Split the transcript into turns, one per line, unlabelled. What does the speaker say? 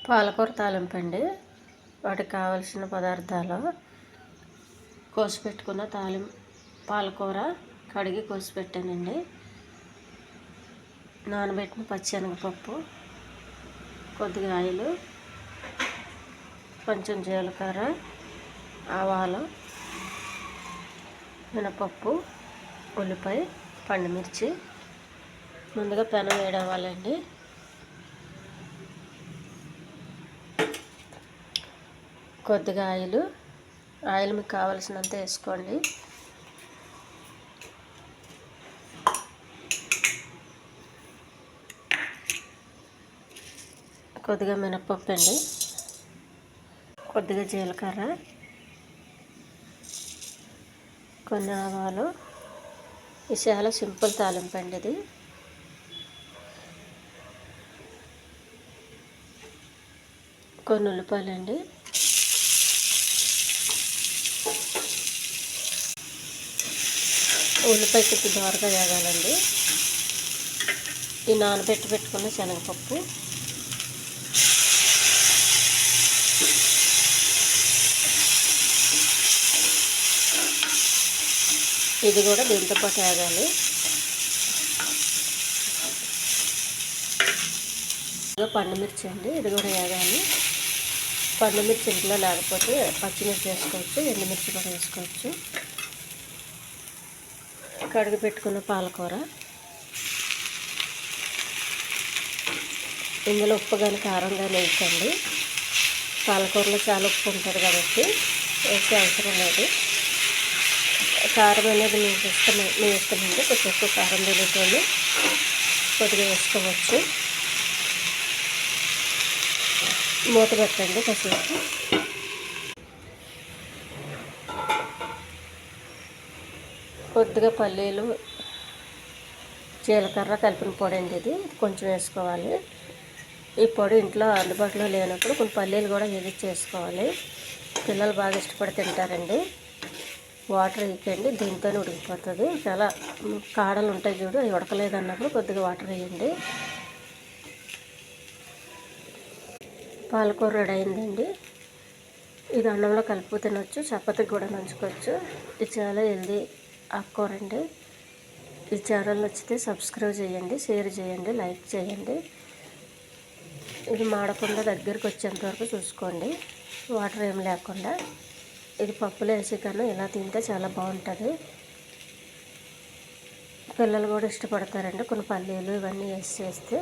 పాలకూర తాలింపు అండి. వాటికి కావలసిన పదార్థాలు: కోసి పెట్టుకున్న పాలకూర కడిగి కోసి పెట్టానండి. నానబెట్టిన పచ్చెనగపప్పు, కొద్దిగా ఆయిల్, కొంచెం జీలకర్ర, ఆవాలు, మినపప్పు, ఉల్లిపాయ, పండుమిర్చి. ముందుగా పెనం వేడవ్వాలండి. కొద్దిగా ఆయిల్ మీకు కావలసినంత వేసుకోండి. కొద్దిగా మినపప్పు అండి, కొద్దిగా జీలకర్ర, కొన్ని ఆవాలు. ఇది చాలా సింపుల్ తాలింపు అండి. ఇది కొన్ని ఉల్లిపాయలండి, ఉల్లిపాయ కొద్ది దోరగా వేగాలండి. ఈ పెట్టుకున్న శనగపప్పు, ఇది కూడా దీంతో పాటు వేగాలి. పండుమిర్చి అండి, ఇది కూడా వేగాలి. పండుమిర్చి ఇంట్లో లేకపోతే పచ్చిమిర్చి వేసుకోవచ్చు, ఎండుమిర్చి కూడా వేసుకోవచ్చు. కడిగి పెట్టుకున్న పాలకూర, ఇందులో ఉప్పు కానీ కారం కానీ వేయకండి. పాలకూరలో చాలా ఉప్పు ఉంటుంది కాబట్టి వేసే అవసరం లేదు. కారం అనేది మీ ఇష్టమండి. కొంచెం ఎక్కువ కారం తినేటోళ్ళు కొద్దిగా వేసుకోవచ్చు. మూత పెట్టండి కాసేపు. కొద్దిగా పల్లీలు, జీలకర్ర కలిపిన పొడి అండి. ఇది కొంచెం వేసుకోవాలి. ఈ పొడి ఇంట్లో అందుబాటులో లేనప్పుడు కొన్ని పల్లీలు కూడా చేసుకోవాలి. పిల్లలు బాగా ఇష్టపడి తింటారండి. వాటర్ వేయకండి, దీంతోనే ఉడికిపోతుంది. చాలా కాడలు ఉంటాయి చూడు, అవి ఉడకలేదు అన్నప్పుడు కొద్దిగా వాటర్ వేయండి. పాలకూర రెడీ అయిందండి. ఇది అన్నంలో కలుపు తినొచ్చు, చపాతీకి కూడా నంచుకోవచ్చు. ఇది చాలా హెల్దీ ఆకుకూర అండి. ఈ ఛానల్ నచ్చితే సబ్స్క్రైబ్ చేయండి, షేర్ చేయండి, లైక్ చేయండి. ఇది మాడకుండా దగ్గరికి వచ్చేంత వరకు చూసుకోండి, వాటర్ ఏం లేకుండా. ఇది పప్పులో వేసి కన్నా ఇలా తింటే చాలా బాగుంటుంది. పిల్లలు కూడా ఇష్టపడతారండి. కొన్ని పల్లీలు ఇవన్నీ వేసి చేస్తే